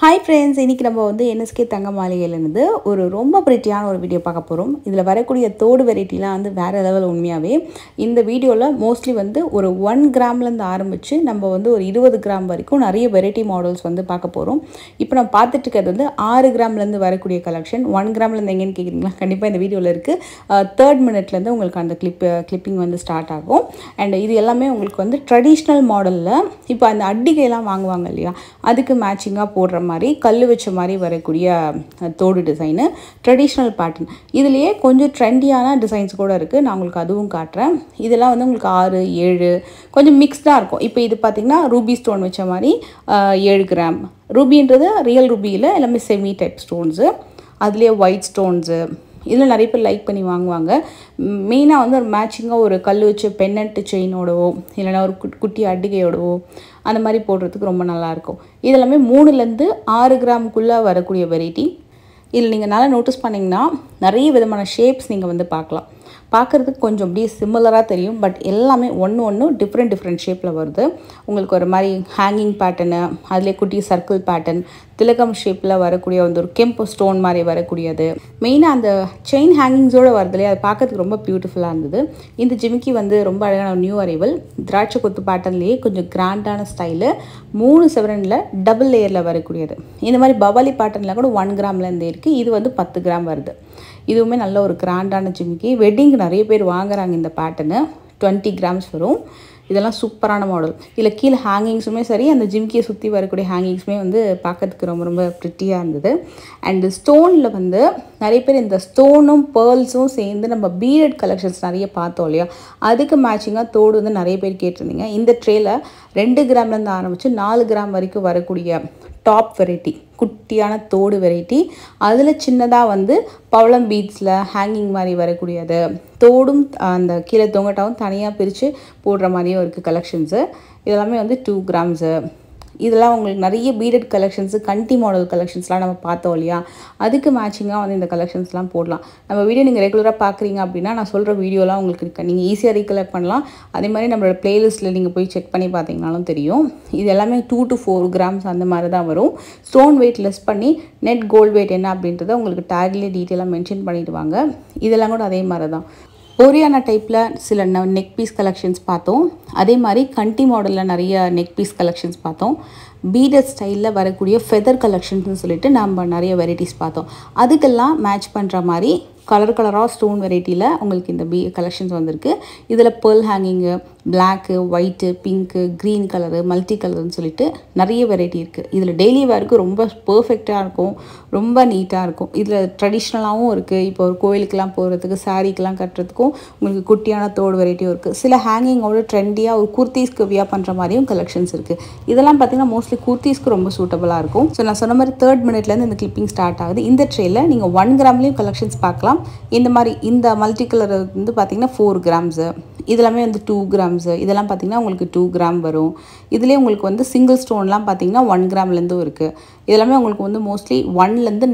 Hi friends, இன்னைக்கு நம்ம வந்து NSK தங்க மாளிகையிலிருந்து ஒரு ரொம்ப பிரிட்டியான ஒரு வீடியோ பார்க்க போறோம். இதுல வரக்கூடிய தோடு வெரைட்டிலாம் வந்து வேற லெவல் உண்மையாவே. இந்த வீடியோல மோஸ்ட்லி வந்து ஒரு 1 கிராம்ல இருந்து ஆரம்பிச்சு நம்ம வந்து ஒரு 20 கிராம் வரைக்கும் நிறைய வெரைட்டி மாடல்ஸ் வந்து பார்க்க போறோம். இப்போ நம்ம பார்த்துட்டு இருக்கிறது வந்து 6 கிராம்ல இருந்து வரக்கூடிய கலெக்ஷன். 1 கிராம்ல இருந்து எங்கன்னு கேக்குறீங்களா? கண்டிப்பா இந்த வீடியோல இருக்கு. 3rd மினிட்ல இருந்து உங்களுக்கு அந்த கிளிப்பிங் வந்து ஸ்டார்ட் ஆகும். அண்ட் இது எல்லாமே உங்களுக்கு வந்து ட்ரெடிஷனல் மாடல்ல இப்போ அந்த அட்டிகை எல்லாம் வாங்குவாங்க இல்லையா? அதுக்கு மேட்சிங்கா போடுற மாதிரி கல்லு வச்ச மாதிரி வரக்கூடிய தோடு டிசைனு ட்ரெடிஷ்னல் பேட்டர்ன். இதுலேயே கொஞ்சம் ட்ரெண்டியான டிசைன்ஸ் கூட இருக்குது. நான் உங்களுக்கு அதுவும் காட்டுறேன். இதெல்லாம் வந்து உங்களுக்கு 6, 7 கொஞ்சம் மிக்ஸ்டாக இருக்கும். இப்போ இது பார்த்திங்கன்னா ரூபி ஸ்டோன் வச்ச மாதிரி 7 கிராம். ரூபின்றது ரியல் ரூபியில் எல்லாமே செமி டைப் ஸ்டோன்ஸு, அதுலேயே ஒயிட் ஸ்டோன்ஸு. இதில் நிறைய பேர் லைக் பண்ணி வாங்குவாங்க. மெயினாக வந்து ஒரு மேட்சிங்காக ஒரு கல் வச்சு பென்னட்டு செயினோடவோ இல்லைனா ஒரு குட்டி அட்டிகையோடவோ அந்த மாதிரி போடுறதுக்கு ரொம்ப நல்லாயிருக்கும். இதெல்லாமே 3லேருந்து 6 கிராமுக்குள்ளே வரக்கூடிய வெரைட்டி. இதில் நீங்கள் நல்லா நோட்டீஸ் பண்ணிங்கன்னா நிறைய விதமான ஷேப்ஸ் நீங்கள் வந்து பார்க்கலாம். பார்க்குறதுக்கு கொஞ்சம் அப்படியே சிமிலராக தெரியும், பட் எல்லாமே ஒன்று டிஃப்ரெண்ட் ஷேப்பில் வருது. உங்களுக்கு ஒரு மாதிரி ஹேங்கிங் பேட்டர்னு, அதிலே குட்டி சர்க்கிள் பேட்டர்ன், திலகம் ஷேப்பில் வரக்கூடிய வந்து ஒரு கெம்பு ஸ்டோன் மாதிரி வரக்கூடியது. மெயினாக அந்த செயின் ஹேங்கிங்ஸோடு வருது இல்லையா, அது பார்க்கறதுக்கு ரொம்ப பியூட்டிஃபுல்லாக இருந்தது. இந்த ஜிமிக்கி வந்து ரொம்ப அழகான நியூ அரைவல். திராட்சை கொத்து பேட்டர்ன்லேயே கொஞ்சம் கிராண்டான ஸ்டைலு, 3 செவரனில் டபுள் லேயரில் வரக்கூடியது. இந்த மாதிரி பவாலி பேட்டர்னில் கூட 1 கிராம்லேருந்து இருக்குது. இது வந்து 10 கிராம் வருது. இதுவுமே நல்ல ஒரு கிராண்டான ஜிமிக்கி. வெட்டிங்கு நிறைய பேர் வாங்குறாங்க இந்த பேட்டர்னு. 20 கிராம்ஸ் வரும். இதெல்லாம் சூப்பரான மாடல். இதில் கீழே ஹேங்கிங்ஸுமே சரி, அந்த ஜிமிக்கியை சுற்றி வரக்கூடிய ஹேங்கிங்ஸுமே வந்து பார்க்கறதுக்கு ரொம்ப ப்ரிட்டியாக இருந்தது. அண்டு ஸ்டோனில் வந்து நிறைய பேர் இந்த ஸ்டோனும் பேர்ல்ஸும் சேர்ந்து நம்ம பீடட் கலெக்ஷன்ஸ் நிறைய பார்த்தோம் இல்லையா, அதுக்கு மேட்சிங்காக தோடு வந்து நிறைய பேர் கேட்டிருந்தீங்க. இந்த ட்ரேயில் 2 கிராம்லேருந்து ஆரம்பித்து 4 கிராம் வரைக்கும் வரக்கூடிய டாப் வெரைட்டி, குட்டியான தோடு வெரைட்டி. அதில் சின்னதாக வந்து பவளம் பீட்ஸில் ஹேங்கிங் மாதிரி வரக்கூடியது, தோடும் அந்த கீழே தொங்கட்டாவும் தனியாக பிரித்து போடுற மாதிரியும் இருக்குது கலெக்ஷன்ஸு. இதெல்லாமே வந்து 2 கிராம்ஸு. இதெல்லாம் உங்களுக்கு நிறைய பீடட் கலெக்ஷன்ஸு, கண்டி மாடல் கலெக்ஷன்ஸ்லாம் நம்ம பார்த்தோம் இல்லையா, அதுக்கு மேட்சிங்காக வந்து இந்த கலெக்ஷன்ஸ்லாம் போடலாம். நம்ம வீடியோ நீங்கள் ரெகுலராக பார்க்குறீங்க அப்படின்னா நான் சொல்கிற வீடியோலாம் உங்களுக்கு நீங்கள் ஈஸியாக ரீகலெக்ட் பண்ணலாம். அதே மாதிரி நம்மளோட பிளேலிஸ்ட்டில் நீங்கள் போய் செக் பண்ணி பார்த்தீங்கனாலும் தெரியும். இது எல்லாமே 2 to 4 கிராம்ஸ் அந்த மாதிரி தான் வரும். ஸ்டோன் வெயிட் லெஸ் பண்ணி நெட் கோல்டு வெயிட் என்ன அப்படின்றத உங்களுக்கு டேக்லேயே டீட்டெயிலாக மென்ஷன் பண்ணிவிடுவாங்க. இதெல்லாம் கூட அதே மாதிரி தான். ஓரியானா டைப்பில் சில நெக் பீஸ் கலெக்ஷன்ஸ் பார்த்தோம். அதே மாதிரி கண்டி மாடலில் நிறைய நெக் பீஸ் கலெக்ஷன்ஸ் பார்த்தோம். பீடட் ஸ்டைலில் வரக்கூடிய ஃபெதர் கலெக்ஷன்ஸ்னு சொல்லிட்டு நம்ம நிறைய வெரைட்டிஸ் பார்த்தோம். அதுக்கெல்லாம் மேட்ச் பண்ணுற மாதிரி கலராக ஸ்டோன் வெரைட்டியில் உங்களுக்கு இந்த கலெக்ஷன்ஸ் வந்திருக்கு. இதில் pearl hanging, black, white, pink, green colour, multi கலர்னு சொல்லிட்டு நிறைய வெரைட்டி இருக்குது. இதில் டெய்லி வேருக்கு ரொம்ப பர்ஃபெக்டாக இருக்கும், ரொம்ப நீட்டாக இருக்கும். இதில் ட்ரெடிஷ்னலாகவும் இருக்குது. இப்போ ஒரு கோயிலுக்கெலாம் போகிறதுக்கு, சாரீக்கெலாம் கட்டுறதுக்கும் உங்களுக்கு குட்டியான தோடு வெரைட்டியும் இருக்குது. சில ஹேங்கிங்கோட ட்ரெண்டியாக ஒரு குர்த்திஸ்க்கு வியர் பண்ணுற மாதிரியும் கலெக்ஷன்ஸ் இருக்குது. இதெல்லாம் பார்த்திங்கன்னா மோஸ்ட்லி குர்த்திஸ்க்கு ரொம்ப சூட்டபுளாக இருக்கும். ஸோ நான் சொன்ன மாதிரி 3rd மினிட்லேருந்து இந்த கிளிப்பிங் ஸ்டார்ட் ஆகுது. இந்த ட்ரேயில் நீங்கள் 1 கிராம்லேயும் கலெக்ஷன்ஸ் பார்க்கலாம். இந்த மாதிரி இந்த மல்டி கலர் வந்து பார்த்திங்கன்னா 4 கிராம்ஸு. இதெல்லாமே வந்து 2 கிராம்ஸு. இதெல்லாம் பார்த்திங்கன்னா உங்களுக்கு 2 கிராம் வரும். இதுலேயே உங்களுக்கு வந்து சிங்கிள் ஸ்டோன்லாம் பார்த்திங்கன்னா 1 கிராம்லேருந்தும் இருக்குது. இதெல்லாமே உங்களுக்கு வந்து மோஸ்ட்லி 1லேருந்து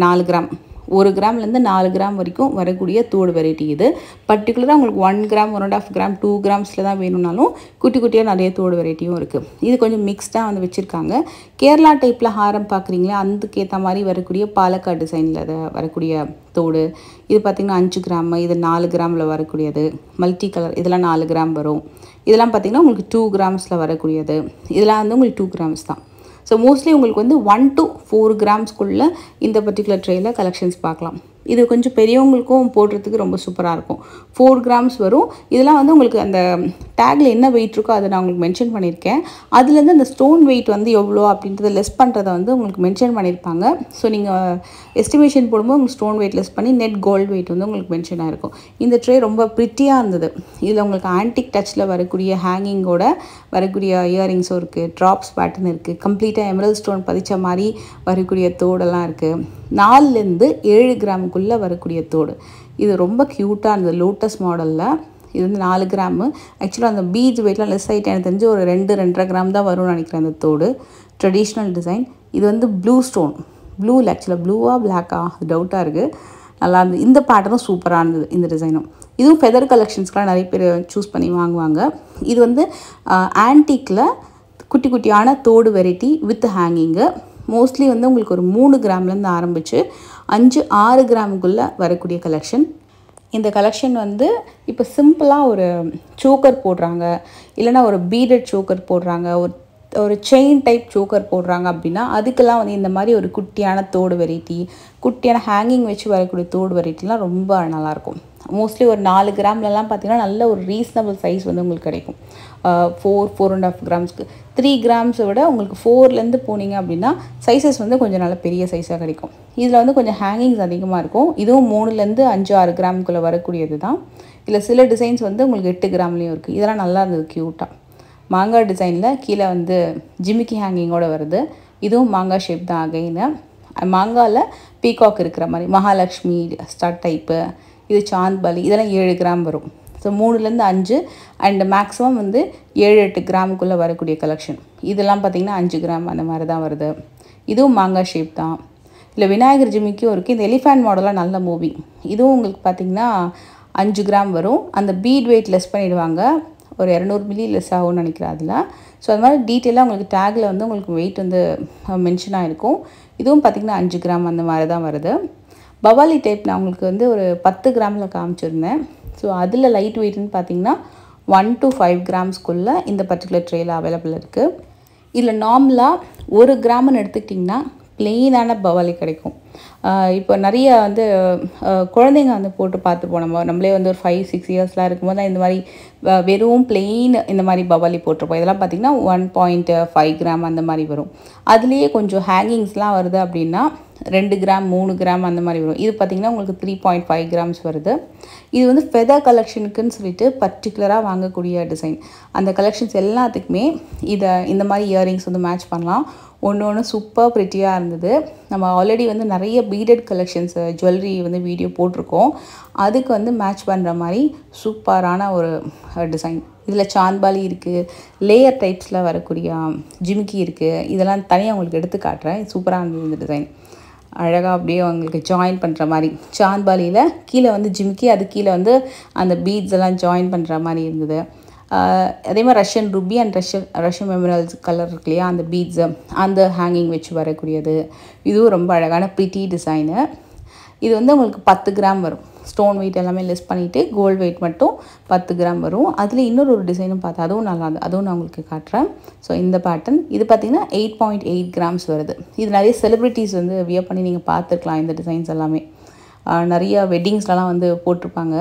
4 கிராம், 1 கிராம்லேருந்து 4 கிராம் வரைக்கும் வரக்கூடிய தோடு வெரைட்டி. இது பர்டிகுலராக உங்களுக்கு 1 கிராம், 1.5 கிராம், 2 கிராம்ஸில் தான் வேணும்னாலும் குட்டியாக நிறைய தோடு வெரைட்டியும் இருக்குது. இது கொஞ்சம் மிக்ஸ்டாக வந்து வச்சுருக்காங்க. கேரளா டைப்பில் ஹாரம் பார்க்குறீங்களா, அதுக்கேற்ற மாதிரி வரக்கூடிய பாலக்காடு டிசைனில் வரக்கூடிய தோடு. இது பார்த்திங்கன்னா 5 கிராம், இது 4 கிராமில் வரக்கூடியது. மல்டி கலர் இதெல்லாம் 4 கிராம் வரும். இதெல்லாம் பார்த்திங்கன்னா உங்களுக்கு 2 கிராம்ஸில் வரக்கூடியது. இதெல்லாம் வந்து உங்களுக்கு 2 கிராம்ஸ் தான். ஸோ மோஸ்ட்லி உங்களுக்கு வந்து 1 to 4 கிராம்ஸ்க்குள்ளே இந்த பர்டிகுலர் ட்ரேயில் கலெக்ஷன்ஸ் பார்க்கலாம். இது கொஞ்சம் பெரியவங்களுக்கும் போடுறதுக்கு ரொம்ப சூப்பராக இருக்கும். 4 கிராம்ஸ் வரும். இதெல்லாம் வந்து உங்களுக்கு அந்த டேக்கில் என்ன வெயிட் இருக்கோ அதை நான் உங்களுக்கு மென்ஷன் பண்ணியிருக்கேன். அதுலேருந்து அந்த ஸ்டோன் வெயிட் வந்து எவ்வளோ அப்படின்றத லெஸ் பண்ணுறதை வந்து உங்களுக்கு மென்ஷன் பண்ணியிருப்பாங்க. ஸோ நீங்கள் எஸ்டிமேஷன் போடும்போது உங்களுக்கு ஸ்டோன் வெயிட் லெஸ் பண்ணி நெட் கோல்டு வெயிட் வந்து உங்களுக்கு மென்ஷன் ஆகிருக்கும். இந்த ட்ரே ரொம்ப ப்ரிட்டியாக இருந்தது. இதில் உங்களுக்கு ஆன்டிக் டச்சில் வரக்கூடிய ஹேங்கிங்கோட வரக்கூடிய இயரிங்ஸும் இருக்குது, ட்ராப்ஸ் பேட்டர்ன் இருக்குது, கம்ப்ளீட்டாக எமரல்ட் ஸ்டோன் பதிச்ச மாதிரி வரக்கூடிய தோடெல்லாம் இருக்குது. 4லேருந்து 7 கிராமுக்குள்ளே வரக்கூடிய தோடு. இது ரொம்ப க்யூட்டாக இருந்தது. லோட்டஸ் மாடலில் இது வந்து 4 கிராமு. ஆக்சுவலாக அந்த பீட்ஸ் வெயிட்லாம் லெஸ் ஆகிட்டு எனக்கு தெரிஞ்சு ஒரு 2-2.5 கிராம் தான் வரும்னு நினைக்கிறேன் அந்த தோடு. Traditional design. இது வந்து ப்ளூ ஸ்டோன், ப்ளூவில் ஆக்சுவலாக ப்ளூவா பிளாக்கா அது டவுட்டாக இருக்குது. நல்லா இருந்தது. இந்த பேட்டர்னும் சூப்பராக இருந்தது. இந்த டிசைனும் இதுவும் ஃபெதர் கலெக்ஷன்ஸ்க்கெலாம் நிறைய பேர் சூஸ் பண்ணி வாங்குவாங்க. இது வந்து ஆன்டிக்கில் குட்டியான தோடு வெரைட்டி வித் ஹேங்கிங்கு. மோஸ்ட்லி வந்து உங்களுக்கு ஒரு 3 கிராம்லேருந்து ஆரம்பித்து 5-6 கிராமுக்குள்ளே வரக்கூடிய கலெக்ஷன். இந்த கலெக்ஷன் வந்து இப்போ சிம்பிளாக ஒரு சோக்கர் போடுறாங்க, இல்லைனா ஒரு பீடட் சோக்கர் போடுறாங்க, ஒரு செயின் டைப் சோக்கர் போடுறாங்க அப்படின்னா அதுக்கெல்லாம் வந்து இந்த மாதிரி ஒரு குட்டியான தோடு வெரைட்டி, குட்டியான ஹேங்கிங் வச்சு வரக்கூடிய தோடு வெரைட்டிலாம் ரொம்ப நல்லாயிருக்கும். மோஸ்ட்லி ஒரு 4 கிராம்லலாம் பார்த்திங்கன்னா நல்ல ஒரு ரீசனபிள் சைஸ் வந்து உங்களுக்கு கிடைக்கும். 4-4.5 கிராம்ஸ்க்கு 3 கிராம்ஸை விட உங்களுக்கு 4லேருந்து போனீங்க அப்படின்னா சைஸஸ் வந்து கொஞ்சம் நல்ல பெரிய சைஸாக கிடைக்கும். இதில் வந்து கொஞ்சம் ஹேங்கிங்ஸ் அதிகமாக இருக்கும். இதுவும் 3லேருந்து 5-6 கிராமுக்குள்ளே வரக்கூடியது தான். இதில் சில டிசைன்ஸ் வந்து உங்களுக்கு 8 கிராம்லேயும் இருக்குது. இதெல்லாம் நல்லா இருந்தது க்யூட்டாக. மாங்காய் டிசைனில் கீழே வந்து ஜிமிக்கி ஹேங்கிங்கோடு வருது. இதுவும் மாங்காய் ஷேப் தான். அகைன்னு மாங்காயில் பீகாக் இருக்கிற மாதிரி மகாலட்சுமி ஸ்டார்ட் டைப்பு, இது சாந்த்பாலி, இதெல்லாம் 7 கிராம் வரும். ஸோ 3லேருந்து 5 அண்ட் மேக்ஸிமம் வந்து 7-8 கிராமுக்குள்ளே வரக்கூடிய கலெக்ஷன். இதெல்லாம் பார்த்திங்கன்னா 5 கிராம் அந்த மாதிரி தான் வருது. இதுவும் மாங்காய் ஷேப் தான். இல்லை விநாயகர் ஜிமிக்கும் இருக்குது. இந்த எலிஃபேண்ட் மாடலாக நல்ல மூவி. இதுவும் உங்களுக்கு பார்த்திங்கன்னா 5 கிராம் வரும். அந்த பீட் வெயிட் லெஸ் பண்ணிவிடுவாங்க, ஒரு 200 மில்லி லெஸ் ஆகும்னு நினைக்கிறேன் அதில். ஸோ அது மாதிரி டீட்டெயிலாக உங்களுக்கு டேக்கில் வந்து உங்களுக்கு வெயிட் வந்து மென்ஷன் ஆகிருக்கும். இதுவும் பார்த்திங்கன்னா 5 கிராம் அந்த மாதிரி தான் வருது. பவாலி டைப் நான் உங்களுக்கு வந்து ஒரு 10 கிராமில் காமிச்சிருந்தேன். ஸோ அதில் லைட் வெயிட்னு பார்த்திங்கன்னா 1 to 5 கிராம்ஸ்க்குள்ளே இந்த பர்டிகுலர் ட்ரேயில் அவைலபிள் இருக்குது. இதில் நார்மலாக 1 கிராம்னு எடுத்துக்கிட்டிங்கன்னா ப்ளெயினான பவாலி கிடைக்கும். இப்போ நிறைய வந்து குழந்தைங்க வந்து போட்டு பார்த்துருப்போம். நம்மளே வந்து ஒரு 5-6 இயர்ஸ்லாம் இருக்கும்போது தான் இந்த மாதிரி வெறும் ப்ளெயின் இந்த மாதிரி பவாலி போட்டிருப்போம். இதெல்லாம் பார்த்திங்கன்னா 1.5 கிராம் அந்த மாதிரி வரும். அதுலேயே கொஞ்சம் ஹேங்கிங்ஸ்லாம் வருது அப்படின்னா 2 கிராம் 3 கிராம் அந்த மாதிரி வரும். இது பார்த்திங்கன்னா உங்களுக்கு 3.5 கிராம்ஸ் வருது. இது வந்து ஃபெதர் கலெக்ஷனுக்குன்னு சொல்லிட்டு பர்டிகுலராக வாங்கக்கூடிய டிசைன். அந்த கலெக்ஷன்ஸ் எல்லாத்துக்குமே இந்த மாதிரி இயரிங்ஸ் வந்து மேட்ச் பண்ணலாம். ஒன்று சூப்பர் ப்ரிட்டியாக இருந்தது. நம்ம ஆல்ரெடி வந்து நிறைய பீடட் கலெக்ஷன்ஸ் ஜுவல்லரி வந்து வீடியோ போட்டிருக்கோம். அதுக்கு வந்து மேட்ச் பண்ணுற மாதிரி சூப்பரான ஒரு டிசைன். இதில் சாந்த்பாலி இருக்குது, லேயர் டைப்ஸில் வரக்கூடிய ஜிமிக்கி இருக்குது. இதெல்லாம் தனியாக உங்களுக்கு எடுத்து காட்டுறேன். சூப்பராக இருந்தது இந்த டிசைன். அழகாக அப்படியே உங்களுக்கு ஜாயின் பண்ணுற மாதிரி சாந்த்பாலியில் கீழே வந்து ஜிமிக்கி, அது கீழே வந்து அந்த பீட்ஸ் எல்லாம் ஜாயின் பண்ணுற மாதிரி இருந்தது. அதே மாதிரி Russian ruby and Russian emeralds colour இருக்கு இல்லையா, அந்த பீட்ஸு அந்த ஹேங்கிங் வச்சு வரக்கூடியது. இதுவும் ரொம்ப அழகான ப்ரிட்டி டிசைனு. இது வந்து உங்களுக்கு 10 கிராம் வரும். ஸ்டோன் வெயிட் எல்லாமே லெஸ் பண்ணிவிட்டு கோல்டு வெயிட் மட்டும் 10 கிராம் வரும். அதில் இன்னொரு டிசைனும் பார்த்தா அதுவும் நல்லா இருந்தது. அதுவும் நான் உங்களுக்கு காட்டுறேன். ஸோ இந்த பேட்டர்ன் இது பார்த்திங்கன்னா 8.8 கிராம்ஸ் வருது. இது நிறைய செலிப்ரிட்டிஸ் வந்து வியர் பண்ணி நீங்கள் பார்த்துருக்கலாம். இந்த டிசைன்ஸ் எல்லாமே நிறைய வெட்டிங்ஸ்லாம் வந்து போட்டிருப்பாங்க.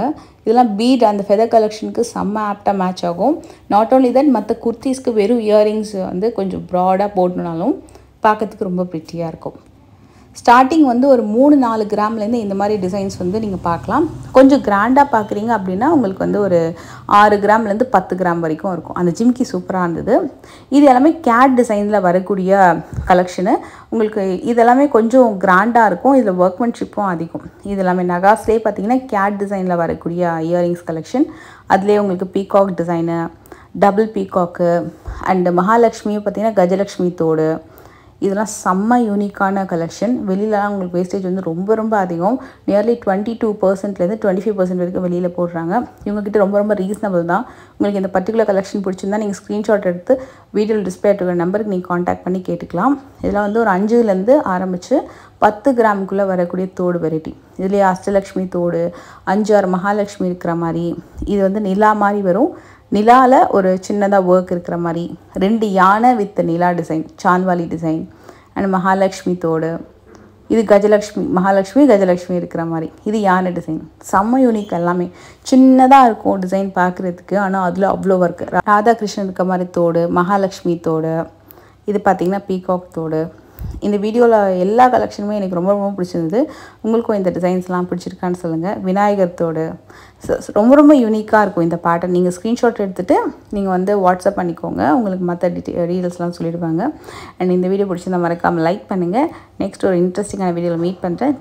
இதெல்லாம் பீட் அந்த ஃபெதர் கலெக்ஷனுக்கு செம்ம ஆப்டாக மேட்ச் ஆகும். நாட் ஓன்லி தட், மற்ற குர்த்திஸ்க்கு வெறும் இயரிங்ஸ் வந்து கொஞ்சம் ப்ராடாக போடணுனாலும் பார்க்கறதுக்கு ரொம்ப ப்ரிட்டியாக இருக்கும். ஸ்டார்டிங் வந்து ஒரு 3-4 கிராம்லேருந்து இந்த மாதிரி டிசைன்ஸ் வந்து நீங்கள் பார்க்கலாம். கொஞ்சம் கிராண்டாக பார்க்குறீங்க அப்படின்னா உங்களுக்கு வந்து ஒரு 6 கிராம்லேருந்து 10 கிராம் வரைக்கும் இருக்கும். அந்த ஜிமிக்கி சூப்பராக இருந்தது. இது எல்லாமே கேட் டிசைனில் வரக்கூடிய கலெக்ஷனு. உங்களுக்கு இதெல்லாமே கொஞ்சம் கிராண்டாக இருக்கும். இதில் ஒர்க்மேன்ஷிப்பும் அதிகம். இது எல்லாமே நகாஸ்லேயே பார்த்தீங்கன்னா கேட் டிசைனில் வரக்கூடிய இயரிங்ஸ் கலெக்ஷன். அதுலேயே உங்களுக்கு peacock design, double peacock and மகாலட்சுமியும் பார்த்திங்கன்னா கஜலட்சுமி தோடு. இதெல்லாம் செம்ம யூனிக்கான கலெக்ஷன். வெளியிலலாம் உங்களுக்கு வேஸ்டேஜ் வந்து ரொம்ப அதிகம். நியர்லி 22%லேருந்து 25% வரைக்கும் வெளியில் போடுறாங்க. இவங்ககிட்ட ரொம்ப ரீசனபிள் தான். உங்களுக்கு இந்த பர்டிகுலர் கலெக்ஷன் பிடிச்சிருந்தா நீங்கள் ஸ்க்ரீன்ஷாட் எடுத்து வீடியோவில் டிஸ்பிளே ஆகிற நம்பருக்கு நீங்கள் காண்டாக்ட் பண்ணி கேட்டுக்கலாம். இதெல்லாம் வந்து ஒரு 5லேருந்து ஆரம்பித்து 10 கிராமுக்குள்ளே வரக்கூடிய தோடு வெரைட்டி. இதுலேயே அஷ்டலக்ஷ்மி தோடு, 5-6 மகாலட்சுமி இருக்கிற மாதிரி, இது வந்து நிலா மாதிரி வரும். நிலாவில் ஒரு சின்னதாக ஒர்க் இருக்கிற மாதிரி 2 யானை வித் நிலா design, Chandbali design and Mahalakshmi தோடு. இது மகாலட்சுமி கஜலட்சுமி இருக்கிற மாதிரி, இது யானை டிசைன். செம்ம யூனிக். எல்லாமே சின்னதாக இருக்கும் டிசைன் பார்க்குறதுக்கு, ஆனால் அதில் அவ்வளோ ஒர்க். ராதாகிருஷ்ணன் இருக்க மாதிரி தோடு, மகாலட்சுமி தோடு, இது பார்த்திங்கன்னா பீகாக் தோடு. இந்த வீடியோவில் எல்லா கலெக்ஷனுமே எனக்கு ரொம்ப பிடிச்சிருந்தது. உங்களுக்கும் இந்த டிசைன்ஸ்லாம் பிடிச்சிருக்கான்னு சொல்லுங்கள். விநாயகர் தோடு ரொம்ப யூனிக்காக இருக்கும் இந்த பேட்டர்ன். நீங்கள் ஸ்க்ரீன்ஷாட் எடுத்துகிட்டு நீங்கள் வந்து வாட்ஸ்அப் பண்ணிக்கோங்க. உங்களுக்கு மற்ற டீட்டெயில்ஸ்லாம் சொல்லிடுவாங்க. அண்ட் இந்த வீடியோ பிடிச்சிருந்தா மறக்காமல் லைக் பண்ணுங்கள். நெக்ஸ்ட் ஒரு இன்ட்ரெஸ்டிங்கான வீடியோவில் மீட் பண்ணுறேன்.